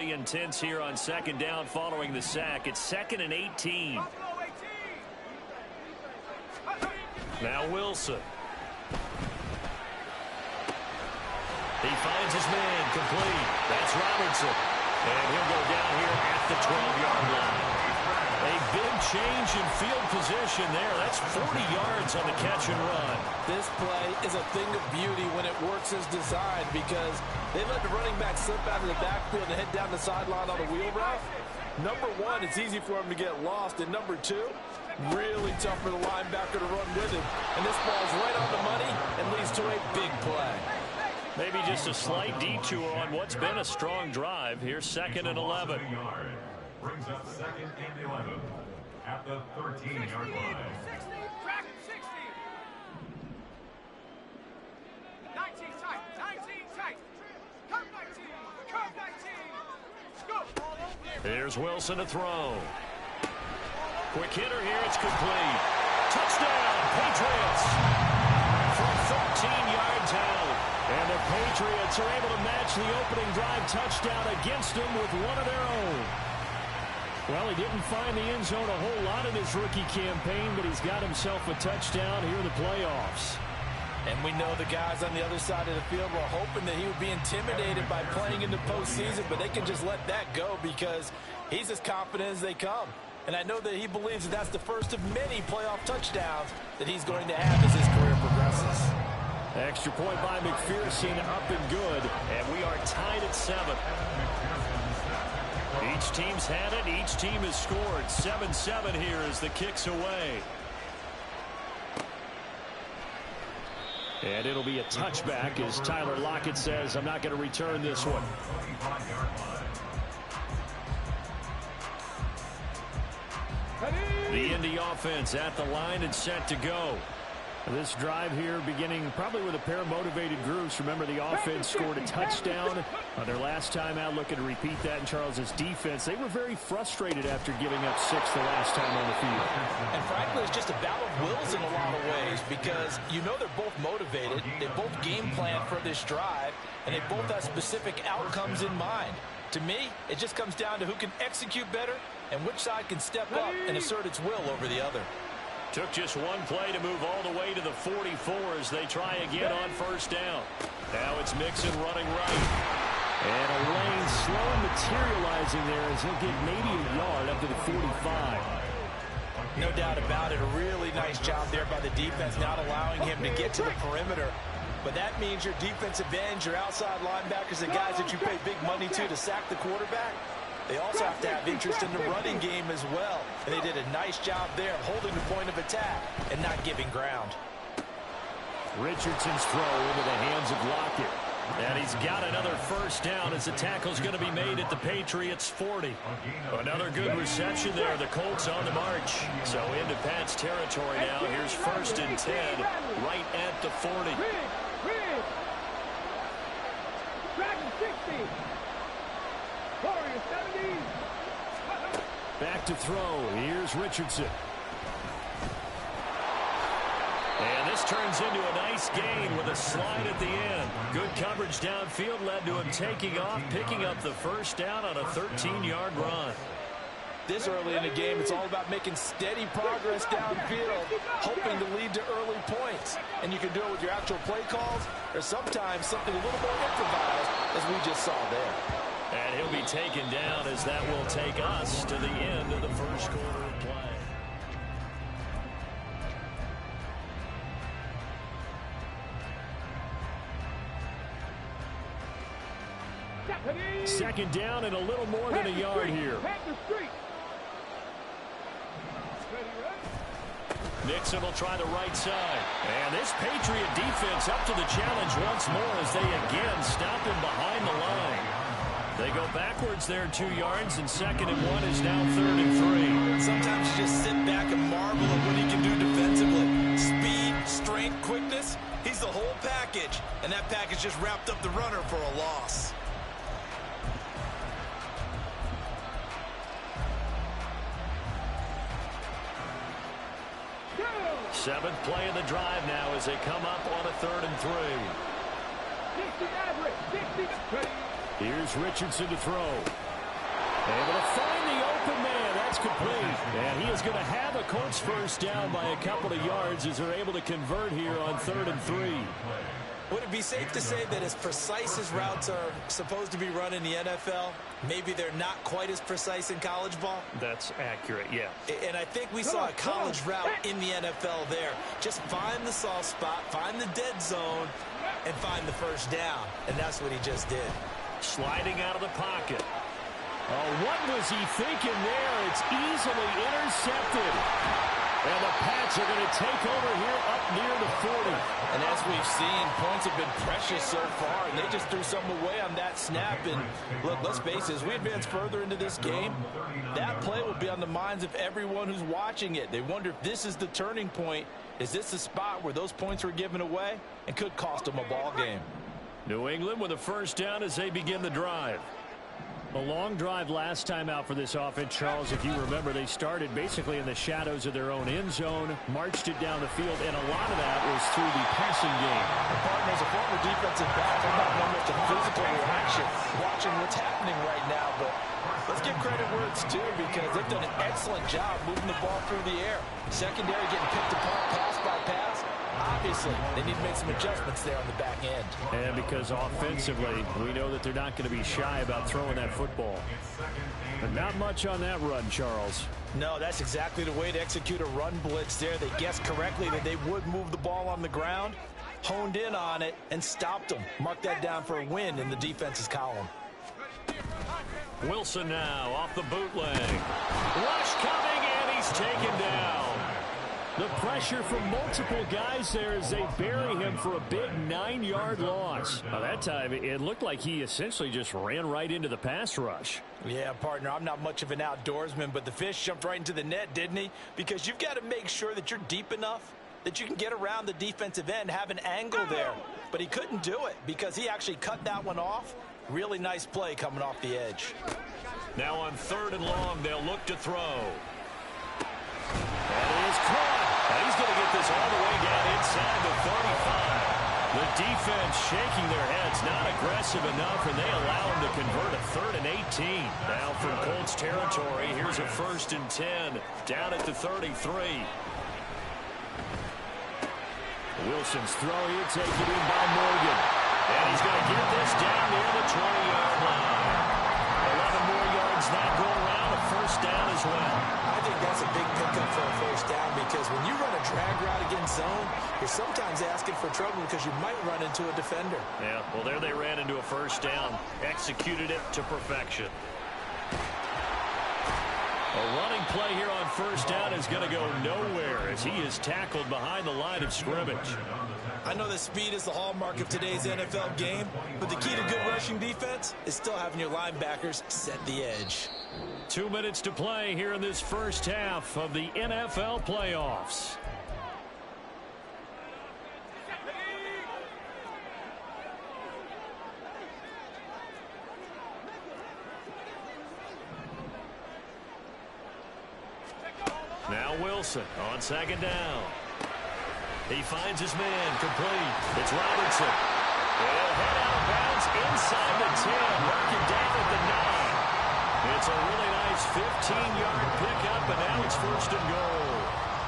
pretty intense here on second down following the sack. It's 2nd and 18. Now Wilson. He finds his man complete. That's Robertson. And he'll go down here at the 12-yard line. A big change in field position there. That's 40 yards on the catch and run. This play is a thing of beauty when it works as designed because they let the running back slip out of the backfield and head down the sideline on a wheel route. Number one, it's easy for him to get lost. And number two, really tough for the linebacker to run with him. And this ball's right on the money and leads to a big play. Maybe just a slight detour on what's been a strong drive. Here's 2nd and 11. Brings up 2nd and 11 at the 13-yard line. 60, track 60. 19 tight, 19 tight. Curve 19, curve 19. Go. Here's Wilson to throw. Quick hitter here, it's complete. Touchdown, Patriots. From 13 yards out. And the Patriots are able to match the opening drive touchdown against them with one of their own. Well, he didn't find the end zone a whole lot in his rookie campaign, but he's got himself a touchdown here in the playoffs. And we know the guys on the other side of the field were hoping that he would be intimidated by playing in the postseason, but they can just let that go because he's as confident as they come. And I know that he believes that that's the first of many playoff touchdowns that he's going to have as his career progresses. Extra point by McPherson, up and good. And we are tied at 7. Each team's had it. Each team has scored. 7-7 here as the kick's away. And it'll be a touchback as Tyler Lockett says, I'm not going to return this one. The Indy offense at the line and set to go. This drive here beginning probably with a pair of motivated groups. Remember, the offense scored a touchdown on their last time out. Looking to repeat that in Charles's defense. They were very frustrated after giving up 6 the last time on the field. And frankly, it's just a battle of wills in a lot of ways because you know they're both motivated. They both game plan for this drive, and they both have specific outcomes in mind. To me, it just comes down to who can execute better and which side can step up and assert its will over the other. Took just one play to move all the way to the 44 as they try again on first down. Now it's Mixon running right. And a lane slow materializing there as he'll get maybe a yard up to the 45. No doubt about it. A really nice job there by the defense, not allowing him to get to the perimeter. But that means your defensive ends, your outside linebackers, the guys that you pay big money to sack the quarterback, they also have to have interest in the running game as well. And they did a nice job there of holding the point of attack and not giving ground. Richardson's throw into the hands of Lockett. And he's got another first down as the tackle's going to be made at the Patriots' 40. Another good reception there. The Colts on the march. So into Pat's territory now. Here's 1st and 10 right at the 40. Back to throw. Here's Richardson. And this turns into a nice gain with a slide at the end. Good coverage downfield led to him taking off, picking up the first down on a 13-yard run. This early in the game, it's all about making steady progress downfield, hoping to lead to early points. And you can do it with your actual play calls or sometimes something a little more improvised, as we just saw there. And he'll be taken down as that will take us to the end of the first quarter of play. Second down and a little more than a yard here. Nixon will try the right side. And this Patriot defense up to the challenge once more as they again stop him behind the line. They go backwards there 2 yards, and 2nd and 1 is now 3rd and 3. Sometimes you just sit back and marvel at what he can do defensively. Speed, strength, quickness, he's the whole package. And that package just wrapped up the runner for a loss. Seventh play of the drive now as they come up on a 3rd and 3. Here's Richardson to throw. Able to find the open man. That's complete. And he is going to have a Colts first down by a couple of yards as they're able to convert here on 3rd and 3. Would it be safe to say that as precise as routes are supposed to be run in the NFL, maybe they're not quite as precise in college ball? That's accurate, yeah. And I think we saw a college route in the NFL there. Just find the soft spot, find the dead zone, and find the first down. And that's what he just did. Sliding out of the pocket. Oh, what was he thinking there? It's easily intercepted. And the Pats are going to take over here up near the 40. And as we've seen, points have been precious so far, and they just threw something away on that snap. And look, let's face it, as we advance further into this game, that play will be on the minds of everyone who's watching it. They wonder if this is the turning point. Is this the spot where those points were given away and could cost them a ball game? New England with a first down as they begin the drive. A long drive last time out for this offense, Charles. If you remember, they started basically in the shadows of their own end zone, marched it down the field, and a lot of that was through the passing game. Partner, as a former defensive back, I'm not one much of physical reaction watching what's happening right now, but let's give credit where it's due because they've done an excellent job moving the ball through the air. Secondary getting picked apart pass by pass. Obviously, they need to make some adjustments there on the back end. And because offensively, we know that they're not going to be shy about throwing that football. But not much on that run, Charles. No, that's exactly the way to execute a run blitz there. They guessed correctly that they would move the ball on the ground, honed in on it, and stopped them. Mark that down for a win in the defense's column. Wilson now off the bootleg. Rush coming, and he's taken down. The pressure from multiple guys there as they bury him for a big 9-yard loss. Now, that time, it looked like he essentially just ran right into the pass rush. Yeah, partner, I'm not much of an outdoorsman, but the fish jumped right into the net, didn't he? Because you've got to make sure that you're deep enough that you can get around the defensive end, have an angle there. But he couldn't do it because he actually cut that one off. Really nice play coming off the edge. Now on 3rd and long, they'll look to throw. That is caught. And he's going to get this all the way down inside the 35. The defense shaking their heads, not aggressive enough, and they allow him to convert a 3rd and 18. Now from Colts territory, here's a 1st and 10, down at the 33. Wilson's throw here taken in by Morgan. And he's going to get this down near the 20-yard line. 11 more yards now go around, a first down as well. I think that's a big pickup for a first down because when you run a drag route against zone, you're sometimes asking for trouble because you might run into a defender. Yeah, well, there they ran into a first down, executed it to perfection. A running play here on first down is going to go nowhere as he is tackled behind the line of scrimmage. I know that speed is the hallmark of today's NFL game, but the key to good rushing defense is still having your linebackers set the edge. 2 minutes to play here in this first half of the NFL playoffs. Now Wilson on 2nd down. He finds his man complete. It's Robertson. He'll head out of bounds inside the 10. Mark it down at the 9. It's a really nice 15-yard pickup, and now it's 1st and goal.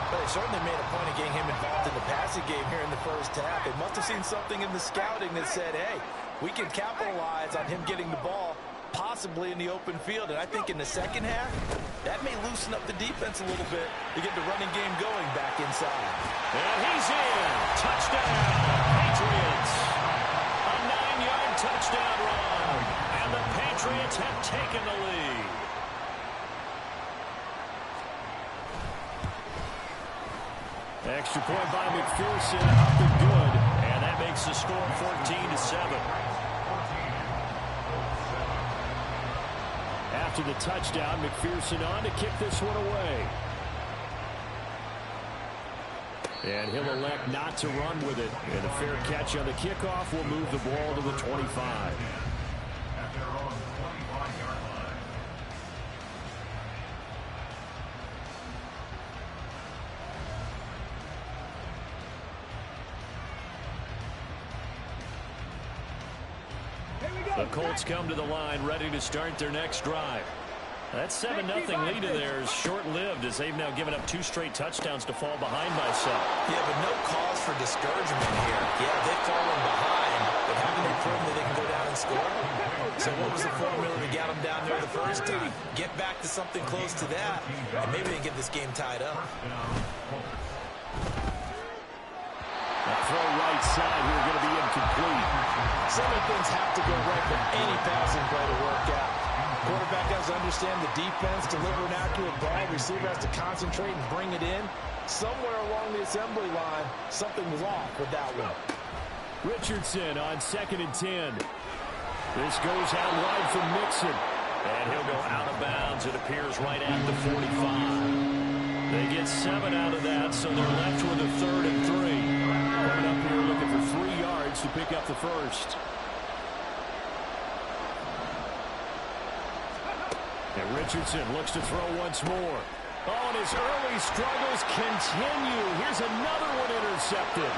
But they certainly made a point of getting him involved in the passing game here in the first half. They must have seen something in the scouting that said, hey, we can capitalize on him getting the ball possibly in the open field. And I think in the second half, that may loosen up the defense a little bit to get the running game going back inside. And he's in. Touchdown, Patriots. A 9-yard touchdown run. And the Patriots have taken the lead. Extra point by McPherson, up and good. And that makes the score 14-7. After the touchdown, McPherson on to kick this one away. And he'll elect not to run with it. And a fair catch on the kickoff will move the ball to the 25. At their own 25-yard line. The Colts come to the line ready to start their next drive. That 7-0 lead of theirs short-lived as they've now given up 2 straight touchdowns to fall behind by 7. Yeah, but no cause for discouragement here. Yeah, they've fallen behind, but haven't they proven that they can go down and score? So what was the formula to get them down there the first time? Get back to something close to that, and maybe they get this game tied up. A throw right side here going to be incomplete. So many things have to go right for any passing play to work out. Quarterback has to understand the defense, deliver an accurate ball. Receiver has to concentrate and bring it in. Somewhere along the assembly line, something was off with that one. Richardson on 2nd and 10. This goes out wide from Mixon. And he'll go out of bounds, it appears, right at the 45. They get 7 out of that, so they're left with a 3rd and 3. Coming up here looking for 3 yards to pick up the first. And Richardson looks to throw once more. Oh, and his early struggles continue. Here's another one intercepted.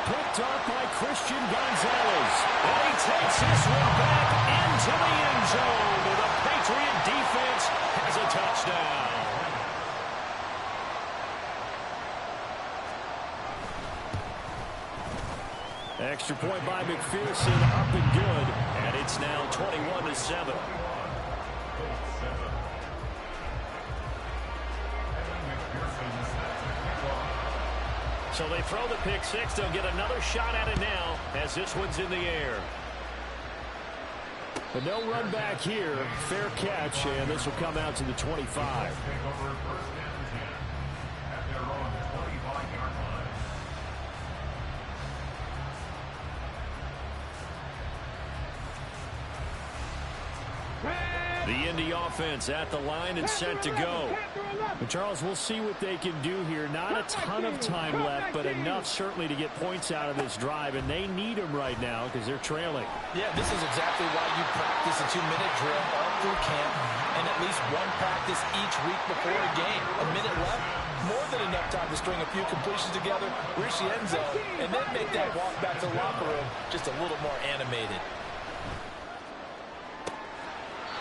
Picked off by Christian Gonzalez. And he takes this one back into the end zone. The Patriot defense has a touchdown. Extra point by McPherson, up and good. And it's now 21-7. So they throw the pick 6. They'll get another shot at it now as this one's in the air. But no run back here. Fair catch, and this will come out to the 25. The Indy offense at the line and set to go. But Charles, we'll see what they can do here. Not a ton of time left, but enough certainly to get points out of this drive, and they need them right now because they're trailing. Yeah, this is exactly why you practice a 2-minute drill all through camp and at least one practice each week before a game. A minute left, more than enough time to string a few completions together, reach the end zone, and then make that walk back to the locker room just a little more animated.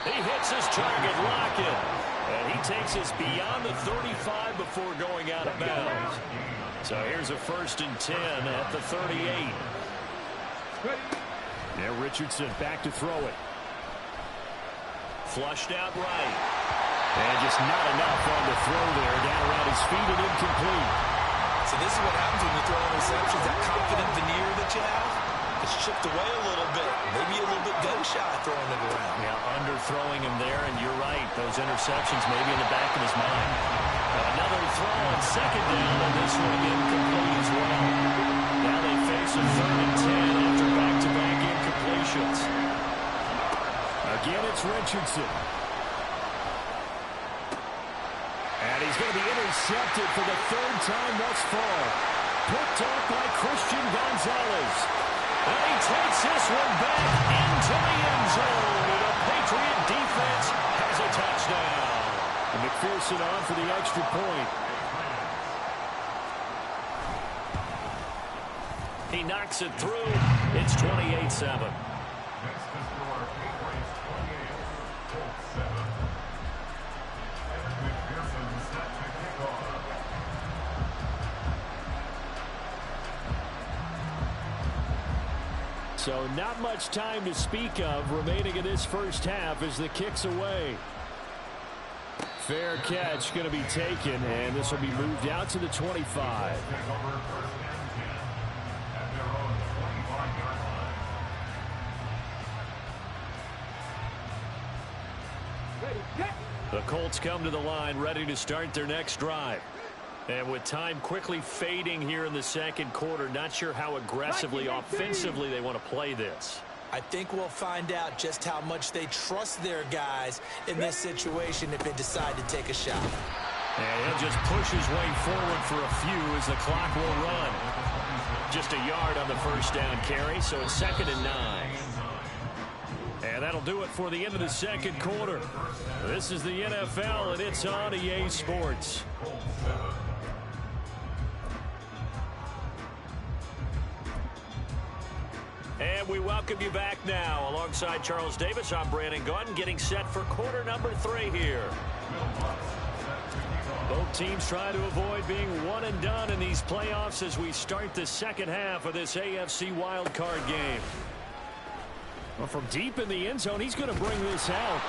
He hits his target, Lockett. And he takes us beyond the 35 before going out of bounds. So here's a 1st and 10 at the 38. Now Richardson back to throw it. Flushed out right. And just not enough on the throw there. Down around his feet and incomplete. So this is what happens when you throw interceptions. That confident veneer that you have, it's chipped away a little bit. Maybe a little bit gun-shy throwing it around. Yeah, underthrowing him there, and you're right. Those interceptions maybe in the back of his mind. Another throw on 2nd down, and this one incomplete as well. Now they face a 3rd and 10 after back-to-back incompletions. Again, it's Richardson. And he's going to be intercepted for the 3rd time thus far. Picked off by Christian Gonzalez. And he takes this one back into the end zone. The Patriot defense has a touchdown. And McPherson on for the extra point. He knocks it through. It's 28-7. So not much time to speak of remaining in this first half as the kick's away. Fair catch going to be taken, and this will be moved out to the 25. The Colts come to the line ready to start their next drive. And with time quickly fading here in the 2nd quarter, not sure how aggressively, offensively they want to play this. I think we'll find out just how much they trust their guys in this situation if they decide to take a shot. And he'll just push his way forward for a few as the clock will run. Just a yard on the 1st down carry, so it's 2nd and 9. And that'll do it for the end of the 2nd quarter. This is the NFL, and it's on EA Sports. And we welcome you back now. Alongside Charles Davis, I'm Brandon Gunn, getting set for quarter number 3 here. Both teams try to avoid being one and done in these playoffs as we start the second half of this AFC wildcard game. Well, from deep in the end zone, he's going to bring this out.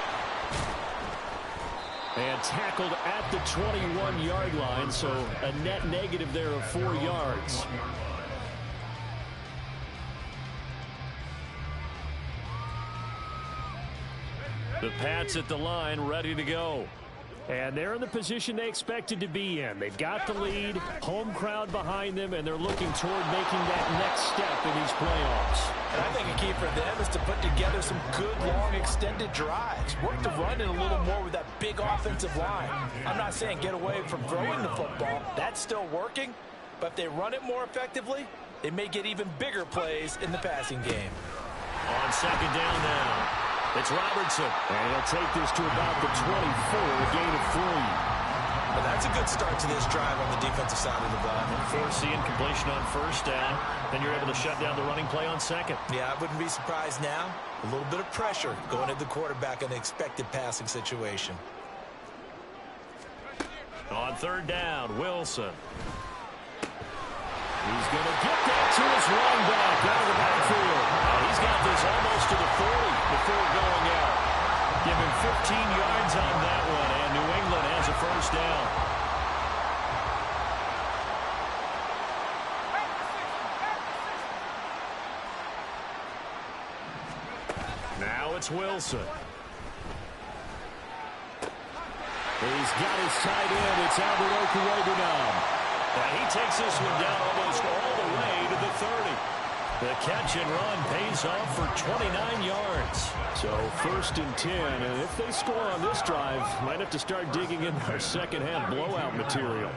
And tackled at the 21-yard line, so a net negative there of 4 yards. The Pats at the line, ready to go. And they're in the position they expected to be in. They've got the lead, home crowd behind them, and they're looking toward making that next step in these playoffs. And I think a key for them is to put together some good, long, extended drives. Work the run in a little more with that big offensive line. I'm not saying get away from throwing the football. That's still working. But if they run it more effectively, they may get even bigger plays in the passing game. On second down now, it's Robertson. And he'll take this to about the 24, a gain of 3. But that's a good start to this drive on the defensive side of the ball. Force the incompletion on first down. Then you're able to shut down the running play on second. Yeah, I wouldn't be surprised now. A little bit of pressure going at the quarterback in the expected passing situation. On third down, Wilson. He's going to get that to his running back out of the backfield. He's got this almost to the 40 before going out. Give him 15 yards on that one, and New England has a first down. Now it's Wilson. He's got his tight end. It's Albert Okuegbunam. And he takes this one down almost all the way to the 30. The catch and run pays off for 29 yards. So 1st and 10, and if they score on this drive, might have to start digging in our second half blowout material.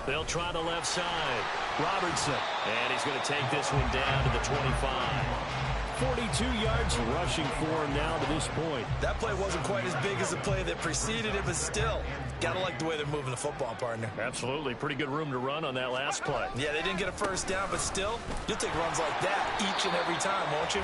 They'll try the left side. Robertson. And he's going to take this one down to the 25. 42 yards rushing for him now to this point. That play wasn't quite as big as the play that preceded it, but still, gotta like the way they're moving the football, partner. Absolutely. Pretty good room to run on that last play. Yeah, they didn't get a first down, but still, you'll take runs like that each and every time, won't you?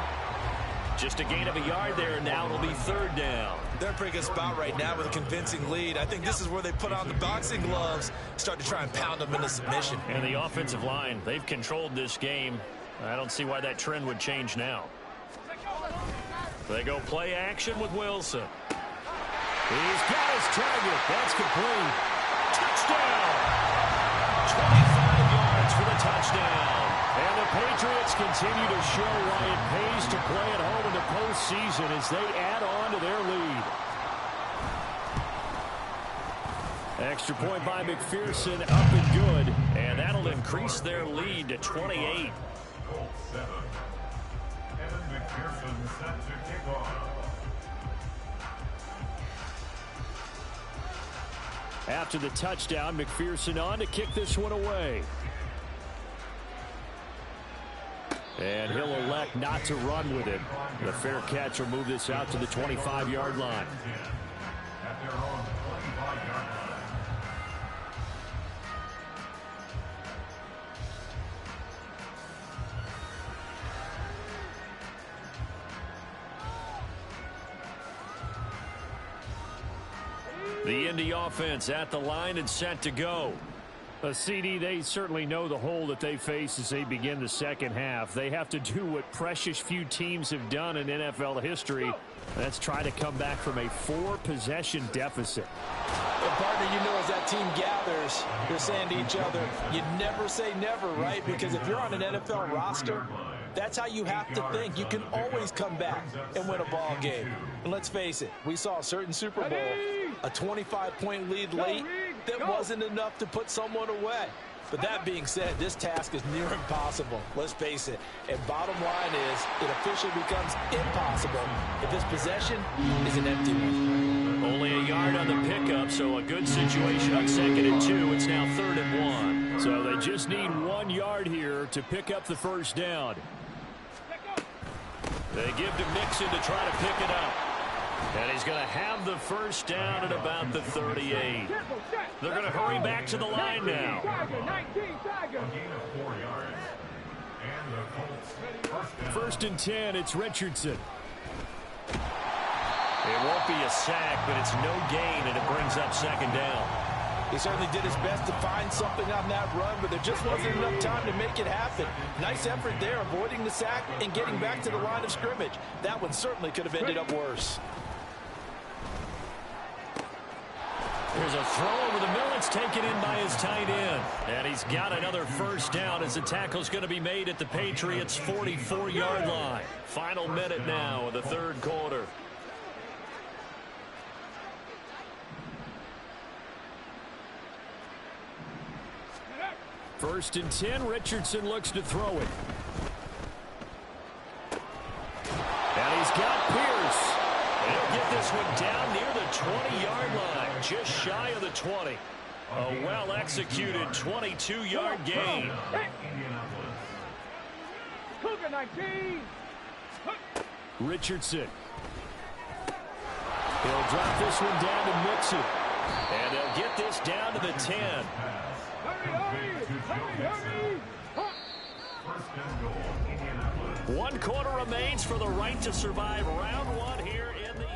Just a gain of a yard there, and now it'll be third down. They're in a pretty good spot right now with a convincing lead. I think this is where they put on the boxing gloves, start to try and pound them into submission. And the offensive line, they've controlled this game. I don't see why that trend would change now. They go play action with Wilson. He's got his target. That's complete. Touchdown! 25 yards for the touchdown. And the Patriots continue to show why it pays to play at home in the postseason as they add on to their lead. Extra point by McPherson, up and good. And that'll increase their lead to 28. McPherson set to kick off. After the touchdown, McPherson on to kick this one away. And he'll elect not to run with it. The fair catch will move this out to the 25-yard line. At their own 25-yard line. The Indy offense at the line and set to go. A CD, they certainly know the hole that they face as they begin the second half. They have to do what precious few teams have done in NFL history. That's try to come back from a 4-possession deficit. And partner, you know, as that team gathers, they're saying to each other, you never say never, right? Because if you're on an NFL roster, that's how you have to think. You can always come back and win a ball game. And let's face it, we saw a certain Super Bowl, a 25-point lead late that wasn't enough to put someone away. But that being said, this task is near impossible. Let's face it. And bottom line is, it officially becomes impossible if this possession is an empty one. Only a yard on the pickup, so a good situation on 2nd and 2. It's now 3rd and 1. So they just need 1 yard here to pick up the first down. They give to Mixon to try to pick it up. And he's going to have the first down at about the 38. They're going to hurry back to the line now. First and 10, it's Richardson. It won't be a sack, but it's no gain, and it brings up second down. He certainly did his best to find something on that run, but there just wasn't enough time to make it happen. Nice effort there, avoiding the sack and getting back to the line of scrimmage. That one certainly could have ended up worse. There's a throw over the middle. It's taken in by his tight end. And he's got another first down as the tackle's going to be made at the Patriots' 44-yard line. Final minute now of the third quarter. First and 10, Richardson looks to throw it. And he's got Pierce. He'll get this one down near the 20-yard line, just shy of the 20. A well-executed 22-yard gain. Richardson. He'll drop this one down to Mixon. And they'll get this down to the 10. One quarter remains for the right to survive round one here in the...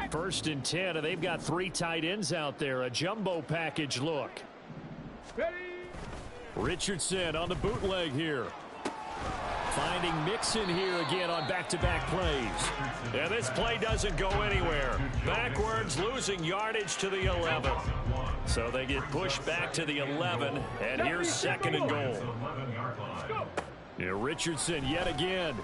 First and 10, and they've got 3 tight ends out there. A jumbo package look. Richardson on the bootleg here. Finding Mixon here again on back-to-back plays. And this play doesn't go anywhere. Backwards, losing yardage to the 11. So they get pushed back to the 11, and here's second and goal. Yeah, Richardson yet again.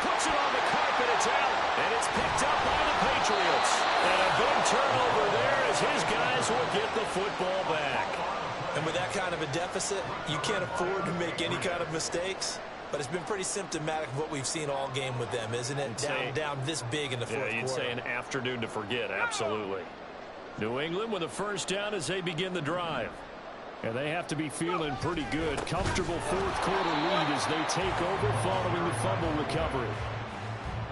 Puts it on the carpet, it's out. And it's picked up by the Patriots. And a big turnover there as his guys will get the football back. And with that kind of a deficit, you can't afford to make any kind of mistakes. But it's been pretty symptomatic of what we've seen all game with them, isn't it? Down this big in the fourth quarter. You'd say an afternoon to forget, absolutely. New England with a first down as they begin the drive. And they have to be feeling pretty good. Comfortable fourth quarter lead as they take over following the fumble recovery.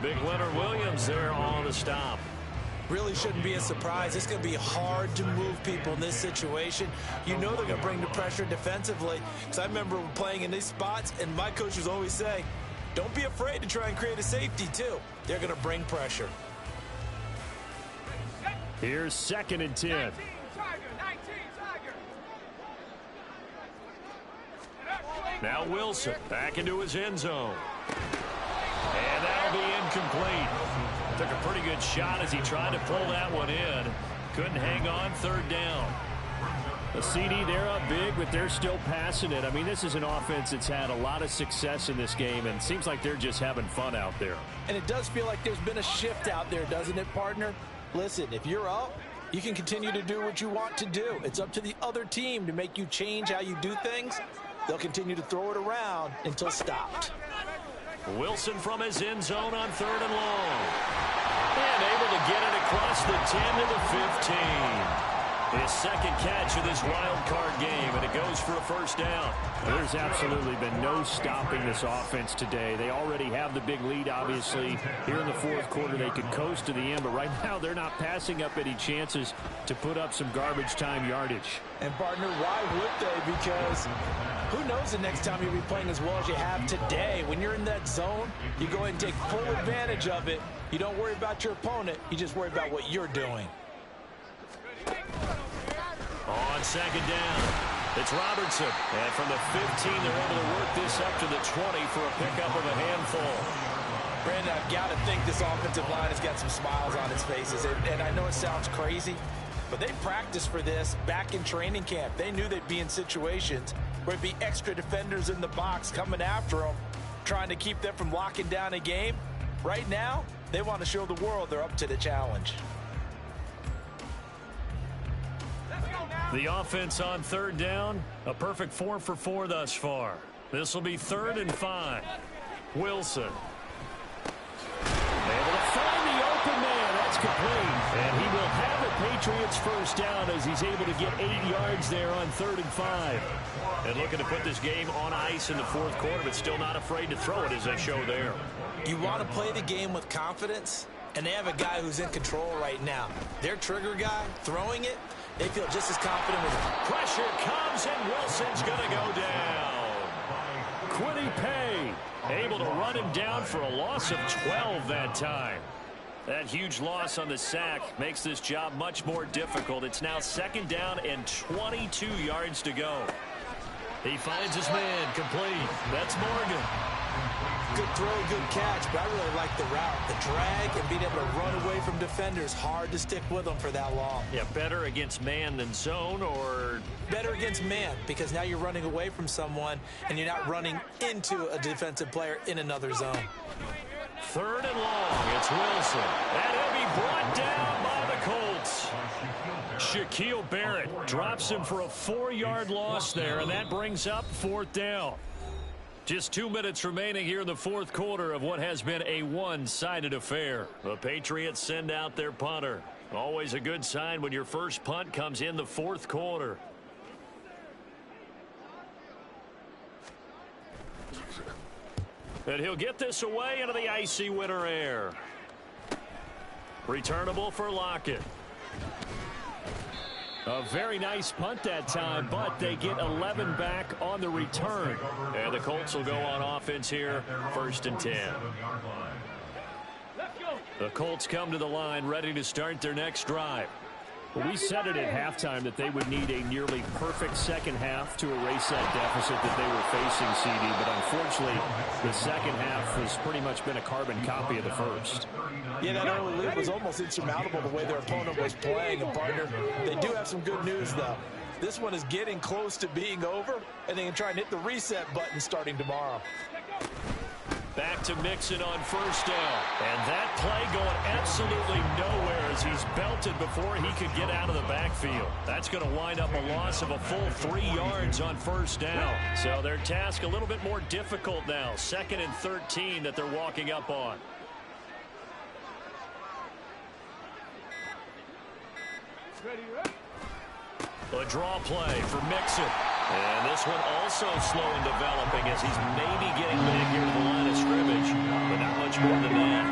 Big Leonard Williams there on the stop. Really shouldn't be a surprise. It's going to be hard to move people in this situation. You know they're going to bring the pressure defensively. Because I remember playing in these spots, and my coaches always say, don't be afraid to try and create a safety, too. They're going to bring pressure. Here's second and 10. Now Wilson back into his end zone. And that'll be incomplete. Took a pretty good shot as he tried to pull that one in. Couldn't hang on, third down. The CD, they're up big, but they're still passing it. I mean, this is an offense that's had a lot of success in this game, and it seems like they're just having fun out there. And it does feel like there's been a shift out there, doesn't it, partner? Listen, if you're up, you can continue to do what you want to do. It's up to the other team to make you change how you do things. They'll continue to throw it around until stopped. Wilson from his end zone on third and long. And able to get it across the 10 to the 15. His second catch of this wild card game, and it goes for a first down. There's absolutely been no stopping this offense today. They already have the big lead, obviously. Here in the fourth quarter, they could coast to the end, but right now they're not passing up any chances to put up some garbage time yardage. And, partner, why would they? Because who knows the next time you'll be playing as well as you have today. When you're in that zone, you go ahead and take full advantage of it. You don't worry about your opponent. You just worry about what you're doing. On second down, it's Robertson. And from the 15, they're able to work this up to the 20 for a pickup of a handful. Brandon, I've got to think this offensive line has got some smiles on its faces. And I know it sounds crazy, but they practiced for this back in training camp. They knew they'd be in situations where it'd be extra defenders in the box coming after them, trying to keep them from locking down a game. Right now, they want to show the world they're up to the challenge. Let's go now. The offense on third down, a perfect 4 for 4 thus far. This will be 3rd and 5. Wilson. Able to find the open man. That's complete. And he will have the Patriots first down as he's able to get 8 yards there on 3rd and 5. And looking to put this game on ice in the 4th quarter, but still not afraid to throw it as they show there. You want to play the game with confidence, and they have a guy who's in control right now. Their trigger guy throwing it, they feel just as confident with it. Pressure comes, and Wilson's going to go down. Quiddy Pay able to run him down for a loss of 12 that time. That huge loss on the sack makes this job much more difficult. It's now 2nd down and 22 yards to go. He finds his man, complete. That's Morgan. Good throw, good catch, but I really like the route. The drag and being able to run away from defenders, hard to stick with them for that long. Yeah, better against man than zone, or? Better against man, because now you're running away from someone and you're not running into a defensive player in another zone. 3rd and long, it's Wilson. And he'll be brought down by the Colts. Shaquille Barrett drops him for a 4-yard loss there, and that brings up 4th down. Just 2 minutes remaining here in the 4th quarter of what has been a one-sided affair. The Patriots send out their punter. Always a good sign when your first punt comes in the 4th quarter. And he'll get this away into the icy winter air. Returnable for Lockett. A very nice punt that time, but they get 11 back on the return. And the Colts will go on offense here, 1st and 10. The Colts come to the line ready to start their next drive. Well, we said it at halftime that they would need a nearly perfect second half to erase that deficit that they were facing, CD. But unfortunately, the second half has pretty much been a carbon copy of the first. Yeah, that early lead was almost insurmountable the way their opponent was playing. And, partner, they do have some good news, though. This one is getting close to being over, and they can try and hit the reset button starting tomorrow. Back to Mixon on 1st down. And that play going absolutely nowhere as he's belted before he could get out of the backfield. That's going to wind up a loss of a full 3 yards on 1st down. So their task a little bit more difficult now. 2nd and 13 that they're walking up on. A draw play for Mixon. And this one also slow in developing as he's maybe getting back here to the line of scrimmage, but not much more than that.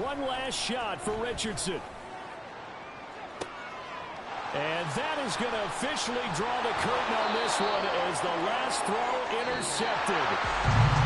One last shot for Richardson. And that is going to officially draw the curtain on this one as the last throw intercepted.